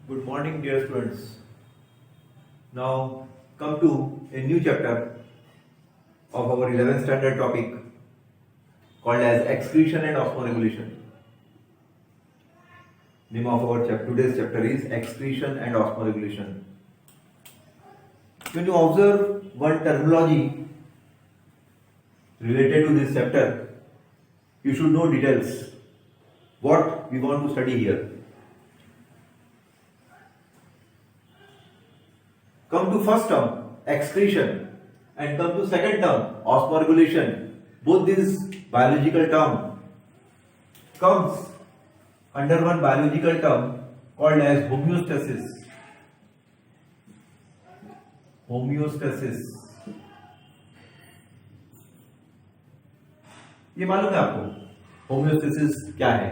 Good morning, dear students. Now come to a new chapter of our 11th standard topic called as excretion and osmoregulation. Name of our today's chapter is excretion and osmoregulation. When you observe one terminology related to this chapter, you should know details. What we want to study here. Come to first term, excretion, and come to second term, osmoregulation. Both these biological term comes under one biological term called as homeostasis. Homeostasis, ये मालूम है आपको homeostasis क्या है?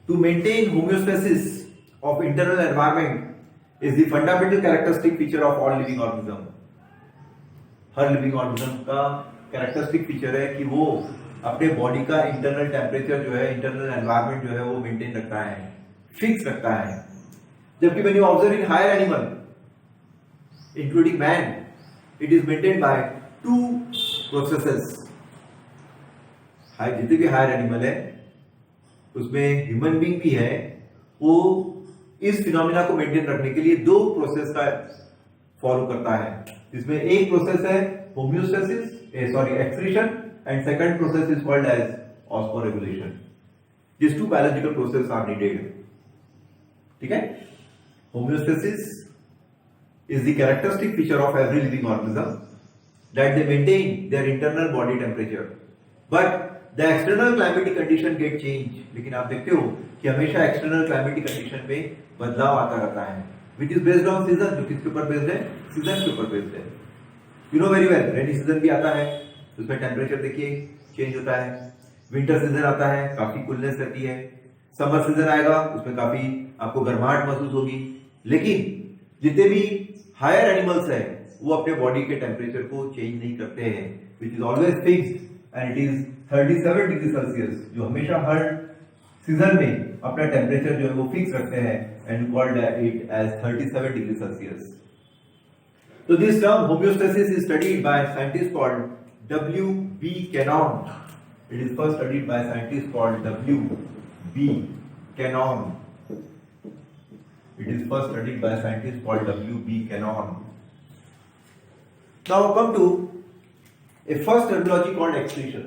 To maintain homeostasis of internal environment is the fundamental characteristic feature of all living organism. हर living organism का characteristic feature है कि वो अपने बॉडी का इंटरनल टेम्परेचर जो है, इंटरनल एनवायरनमेंट जो है वो मेंटेन रखता है, फिक्स रखता है. जबकि when you observe in higher animal, including man, it is maintained by two processes. जितने भी हायर एनिमल है उसमें ह्यूमन बीइंग भी है, वो इस फिनोमिना को मेंटेन रखने के लिए दो प्रोसेस का फॉलो करता है. इसमें एक प्रोसेस है homeostasis, excretion, and second process is called as osmoregulation. This two biological process are needed. ठीक है. Homeostasis is the characteristic feature of every living organism that they maintain their internal body temperature, but the external climatic condition get changed. लेकिन आप देखते हो कि हमेशा external climatic condition में बदलाव आता रहता है, which is based on season. जो किसके ऊपर बेस्ड है? सीजन के ऊपर बेस्ड है. You know very well, rainy season भी आता है, उसमें टेम्परेचर देखिए चेंज होता है. विंटर सीजन आता है, काफी कूलनेस रहती है. समर सीजन आएगा, उसमें काफी आपको गर्माहट महसूस होगी. लेकिन जितने भी हायर एनिमल्स है वो अपने बॉडी के टेम्परेचर को चेंज नहीं करते हैं, which is always fixed and it is 37 degree Celsius, जो हमेशा हर सीजन में अपना टेम्परेचर जो है वो फिक्स रखते हैं, and called it as 37 degree Celsius. तो this term homeostasis is studied by scientist called W.B. Cannon. It is first studied by scientist called W.B. Cannon. It is first studied by a scientist called W.B. Cannon. Now come to a first terminology called excretion.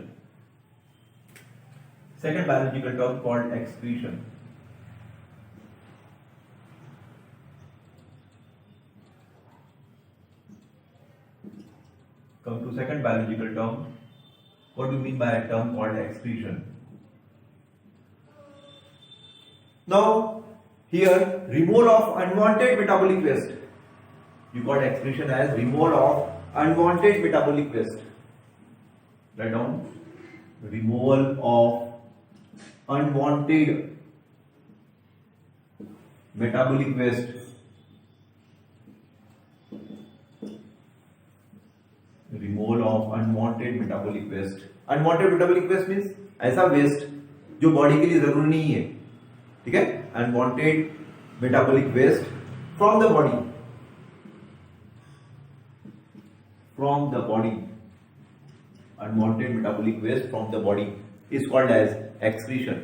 Second biological term called excretion. Come to second biological term. What do you mean by a term called excretion? Now, here, removal of unwanted metabolic waste. You got excretion as removal of unwanted metabolic waste. Write down. Removal of unwanted metabolic waste. Removal of unwanted metabolic waste. Unwanted metabolic waste means ऐसा waste जो body के लिए जरूरी नहीं है. ठीक है. Unwanted metabolic waste from the body. From the body. Unwanted metabolic waste from the body is called as excretion.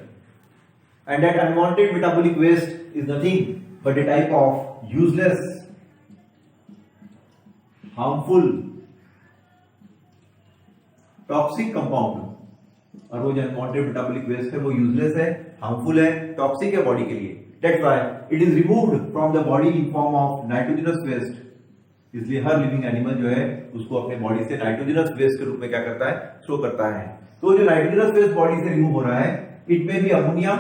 And that unwanted metabolic waste is nothing but a type of useless, harmful, toxic compound. और वो जो unwanted metabolic waste है वो useless है, harmful है, toxic है body के लिए. That's why it is removed from the body in form of nitrogenous waste. इसलिए हर लिविंग एनिमल जो है उसको अपने बॉडी से नाइट्रोजनस वेस्ट के रूप में क्या करता है? थ्रो करता है. तो जो नाइट्रोजनस वेस्ट बॉडी से रिमूव हो रहा है, इट में भी अमोनिया,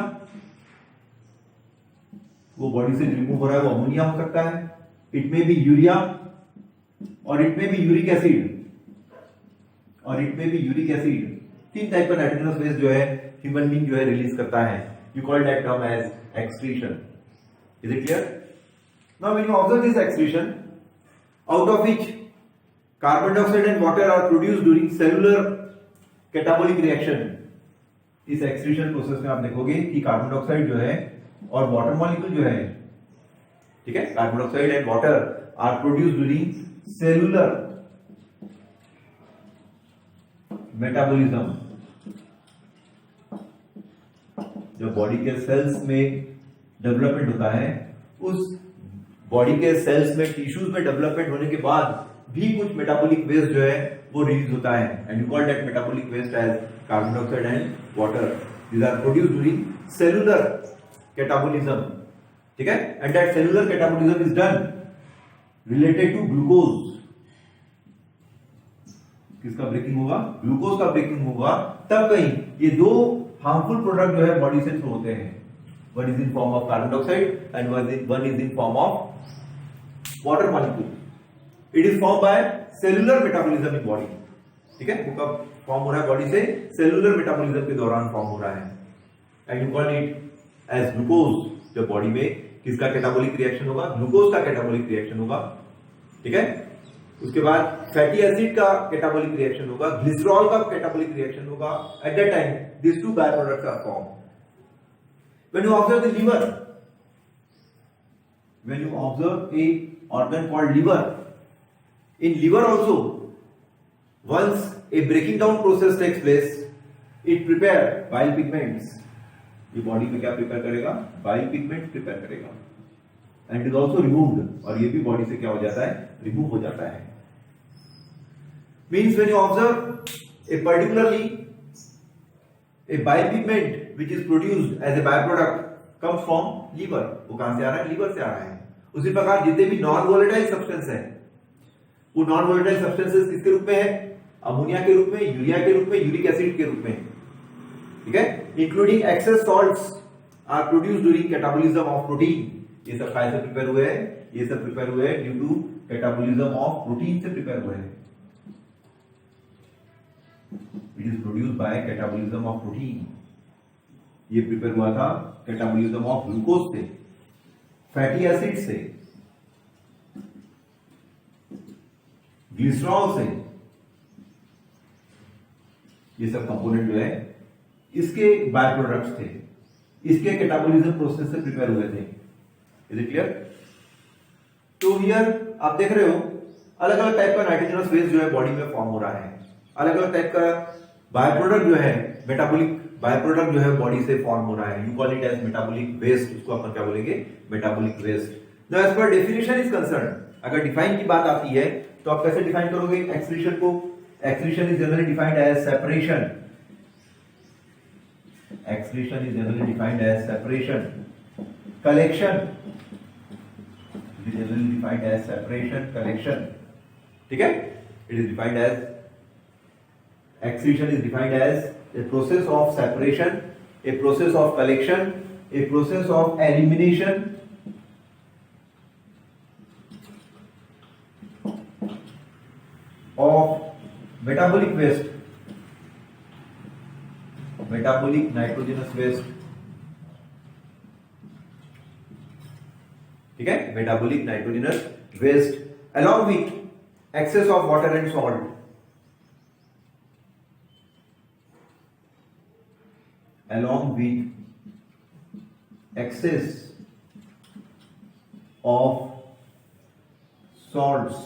वो बॉडी से रिमूव हो रहा है वो अमोनिया हो सकता है, इट में भी यूरिया, और इट में भी यूरिक एसिड, और इट में भी यूरिक एसिड. तीन टाइप का नाइट्रोजनस वेस्ट जो है ह्यूमन बीइंग जो है रिलीज करता है. You call that term as excretion. Is it clear? Now when you observe this excretion, out of which carbon dioxide and water are produced during cellular catabolic reaction. इस excretion process में आप देखोगे कि carbon dioxide जो है और water molecule जो है ठीक है, carbon dioxide and water are produce during cellular metabolism. जो बॉडी के सेल्स में डेवलपमेंट होता है, उस बॉडी के सेल्स में टिश्यूज में डेवलपमेंट होने के बाद भी कुछ मेटाबॉलिक वेस्ट जो है वो रिलीज होता है, and you call that metabolic waste as carbon dioxide and water. These are produced during cellular catabolism, ठीक है, and that cellular catabolism is done related to glucose. किसका ब्रेकिंग होगा? ग्लूकोज का ब्रेकिंग होगा, तब कहीं ये दो हार्मफुल प्रोडक्ट जो है बॉडी से थ्रू होते हैं। One is in form of carbon dioxide and one is in form of water molecule. It is form by cellular metabolism in body, ठीक है, वो कब फॉर्म हो रहा है? बॉडी से सेलुलर मेटाबॉलिज्म के दौरान फॉर्म हो रहा है, and you call it as glucose. जब बॉडी में किसका कैटाबॉलिक रिएक्शन होगा? ग्लूकोज का कैटाबॉलिक रिएक्शन होगा, ठीक है। उसके बाद फैटी एसिड का कैटाबॉलिक रिएक्शन होगा, ग्लिसरॉल का कैटाबॉलिक रिएक्शन होगा। At that time these two byproducts are formed. When you observe the liver, when you observe a organ called liver, in liver also, once a breaking down process takes place, it prepare bile pigments. ये body में क्या prepare करेगा? Bile pigment prepare करेगा, and is also removed, और ये भी body से क्या हो जाता है? रिमूव हो जाता है। Means when you observe a particularly a bile pigment which is produced as a byproduct comes from liver, वो कहां से आ रहा है? लीवर से आ रहा है। उसी प्रकार जितने भी नॉन वोलेटाइल सब्सटेंस है, वो नॉन वोलेटाइल सब्सटेंसेस किसके रूप में है? अमोनिया के रूप में, यूरिया के रूप में, यूरिक एसिड के रूप में, ठीक है, including excess salts are produced during catabolism of protein. ये सब कहां से प्रिपेयर हुए हैं? ये सब प्रिपेयर हुए हैं due to catabolism of protein से प्रिपेयर हुए हैं। It is produced by catabolism of protein. ये प्रिपेयर हुआ था कैटाबॉलिज्म ऑफ ग्लूकोज से, फैटी एसिड से, ग्लिसरॉल से। ये सब कंपोनेंट जो है इसके बाय प्रोडक्ट्स थे, इसके कैटाबॉलिज्म प्रोसेस से प्रिपेयर हुए थे। Is it clear? तो हियर आप देख रहे हो अलग अलग टाइप का नाइट्रोजनस वेस्ट जो है बॉडी में फॉर्म हो रहा है। अलग अलग टाइप का बाय प्रोडक्ट जो है, मेटाबॉलिक बाय प्रोडक्ट जो है बॉडी से फॉर्म हो रहा है। You call it as metabolic waste, उसको अपन क्या बोलेंगे? Metabolic waste. Now as per definition is concern, अगर डिफाइन की बात आती है तो आप कैसे डिफाइन करोगे एक्सक्रीशन को? Excretion is generally defined as separation. Excretion is generally defined as separation. Collection is generally defined as separation, collection, ठीक है। It is defined as excretion is defined as a process of separation, a process of collection, a process of elimination of metabolic waste, metabolic nitrogenous waste, ठीक है, metabolic nitrogenous waste along with excess of water and salt, along with excess of salts.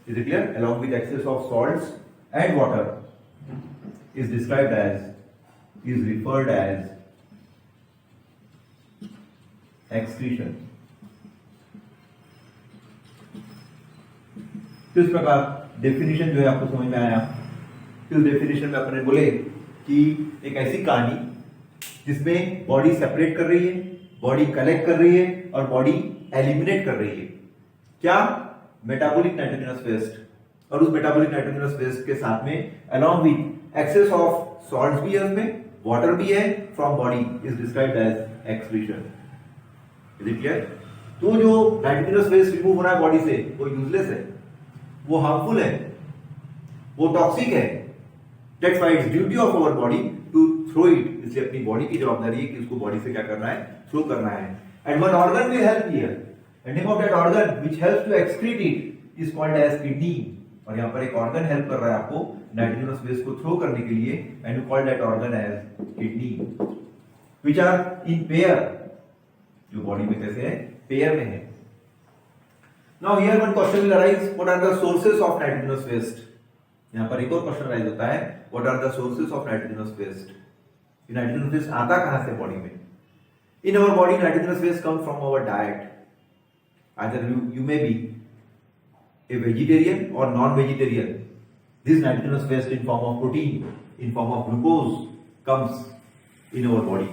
Is it clear? Along with excess of salts and water is described as, is referred as excretion. तो इस प्रकार definition जो है आपको समझ में आया। इस डेफिनेशन में अपने बोले कि एक ऐसी कहानी जिसमें बॉडी सेपरेट कर रही है, बॉडी कलेक्ट कर रही है और बॉडी एलिमिनेट कर रही है। क्या? मेटाबॉलिक नाइट्रोजनस वेस्ट, और उस मेटाबॉलिक नाइट्रोजनस वेस्ट के साथ में along with excess of salts भी है, उसमें वाटर भी है from body, is described as excretion. Is it clear? तो जो नाइट्रोजनस वेस्ट रिमूव हो रहा है बॉडी से, वो यूजलेस है, वो हार्मफुल है, वो टॉक्सिक है। That's why it's duty of our body to throw it. इसलिए अपनी बॉडी की जवाबदारी है कि उसको बॉडी से क्या करना है? थ्रो करना है। And one organ will help here. The name of that organ which helps to excrete it is called as kidney. और यहाँ पर एक organ help कर रहा है आपको नाइट्रोजनस वेस्ट को थ्रो करने के लिए, and you call that organ as kidney, which are in pair. जो बॉडी में कैसे है, पेयर में है। Now here one question will arise, what are the sources of nitrogenous waste. यहां पर एक और क्वेश्चन अराइज होता है, what are the sources of nitrogenous waste. Nitrogenous waste आता कहां से बॉडी में? In our body nitrogenous waste comes from our diet. Either you may be a vegetarian or non-vegetarian. This nitrogenous waste in form of protein, in form of glucose comes in our body.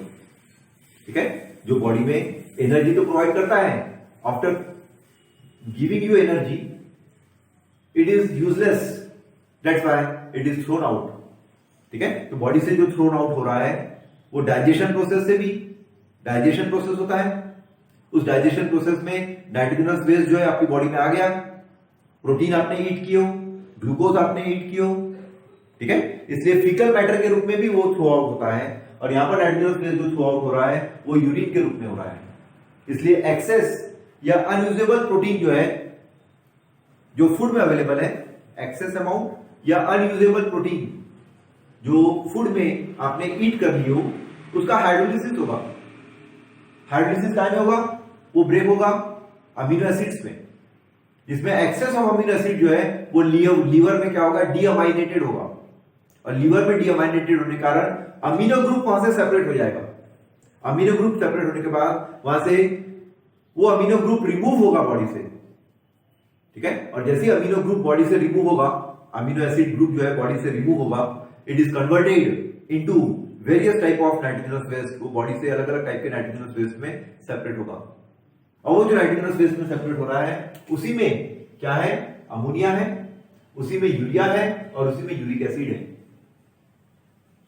ठीक है, जो body में energy तो provide करता है, after giving you energy it is useless, that's why it is thrown out. ठीक है, तो बॉडी से जो थ्रोन आउट हो रहा है वो डाइजेशन प्रोसेस से भी, डाइजेशन प्रोसेस होता है, उस डाइजेशन प्रोसेस में नाइट्रोजनस वेस्ट जो है आपकी बॉडी में आ गया, प्रोटीन आपने ईट किया, ग्लूकोज आपने ईट किया। ठीक है, इसलिए फीकल मैटर के रूप में भी वो थ्रो आउट होता है, और यहां पर नाइट्रोजनस वेस्ट जो थ्रो आउट हो रहा है वो यूरिन के रूप में हो रहा है। इसलिए एक्सेस या अनयूजेबल प्रोटीन जो है, जो फूड में अवेलेबल है, एक्सेस अमाउंट या अनयूजेबल प्रोटीन जो फूड में आपने ईट कर ली हो, उसका हाइड्रोलिसिस होगा। हाइड्रोलिसिस कहां में होगा? वो ब्रेक होगा अमीनो एसिड्स में, जिसमें एक्सेस ऑफ अमीनो एसिड जो है वो लीवर में क्या होगा? डीअमाइनेटेड होगा, और लीवर में डीअमाइनेटेड होने के कारण अमीनो ग्रुप वहां से सेपरेट हो जाएगा। अमीनो ग्रुप सेपरेट होने के बाद वहां से वो अमीनो ग्रुप रिमूव होगा बॉडी से। ठीक है, और जैसे ही अमीनो ग्रुप बॉडी से रिमूव होगा, अमीनो एसिड ग्रुप जो है बॉडी से रिमूव होगा, it is converted into various type of nitrogenous waste. वो बॉडी से अलग अलग टाइप के नाइट्रोजनस वेस्ट में सेपरेट होगा, और वो जो नाइट्रोजनस वेस्ट में सेपरेट हो रहा है उसी में क्या है? अमोनिया है, उसी में यूरिया है, और उसी में यूरिक एसिड है।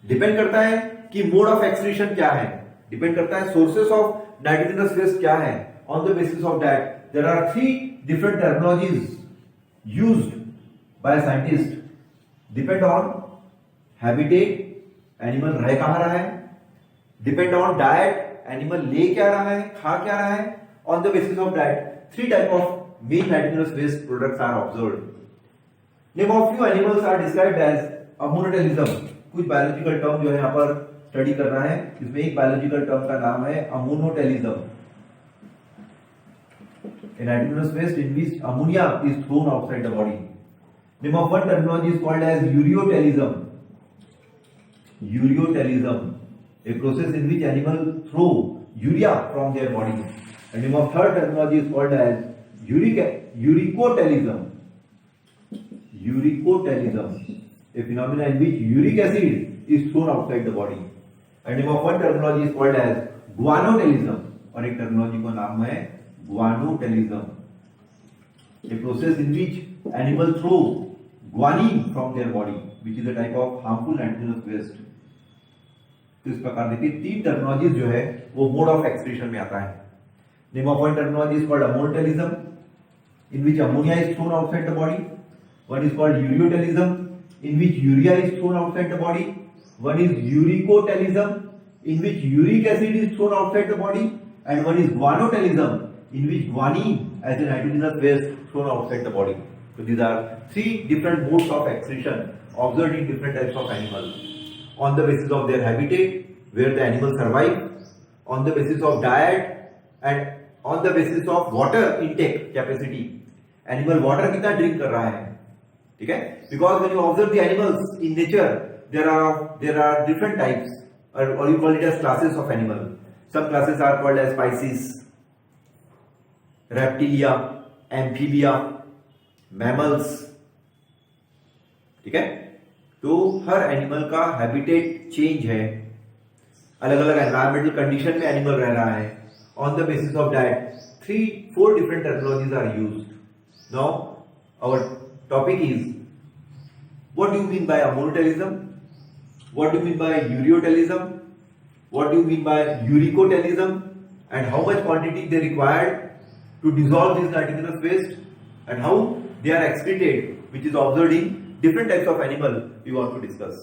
डिपेंड करता है कि मोड ऑफ एक्सक्रीशन क्या है, डिपेंड करता है सोर्सेस ऑफ नाइट्रोजनस वेस्ट क्या है। On the basis of that there are 3 different terminologies used by scientist, depend on habitat, animal रह कहां रहा है, डिपेंड ऑन डाइट, एनिमल ले क्या रहा है, खा क्या रहा है। On the basis of that, 3 type of main nitrogenous waste products are observed. Name of few animals are described as ammonotelism. कुछ बायोलॉजिकल टर्म जो है यहाँ पर स्टडी कर रहा है, इसमें एक बायोलॉजिकल टर्म का नाम है ammonotelism. A nitrogenous waste in which ammonia is thrown outside the body. Name of one terminology is called as ureotelism. Ureotelism, a process in which animals throw urea from their body. And name of third terminology is called as uricotelism. Uricotelism, a phenomenon in which uric acid is thrown outside the body. And name of one terminology is called as guanotelism, और एक terminology का नाम है guanotelism, a process in which animals throw guanine from their body, which is a type of harmful nitrogenous waste. तो इस प्रकार देखिए 3 terminologies जो है वो मोड ऑफ एक्सक्रीशन में आता है। Name of one terminology is called ammonotelism, in which ammonia is thrown outside the body. One is called ureotelism, in which urea is thrown outside the body. One is uricotelism, in which uric acid is thrown outside the body. And one is guanotelism, in which guanine as a nitrogenous waste thrown outside the body. So these are 3 different modes of excretion observed in different types of animals. On the basis of their habitat, where the animals survive, on the basis of diet, and on the basis of water intake capacity, animal water कितना drink कर रहा है। ठीक है, because when you observe the animals in nature, there are different types, or you call it as classes of animal. Some classes are called as species, reptilia, amphibia, mammals. ठीक है, तो हर animal का habitat change है, अलग अलग environmental condition में animal रह रहा है। On the basis of that, 3-4 different terminologies are used. Now, our topic is, what do you mean by ammonotelism? What do you mean by ureotelism? What do you mean by uricotelism? And how much quantity they required to dissolve this nitrogenous waste? And how they are excreted, which is observed in different types of animal we want to discuss.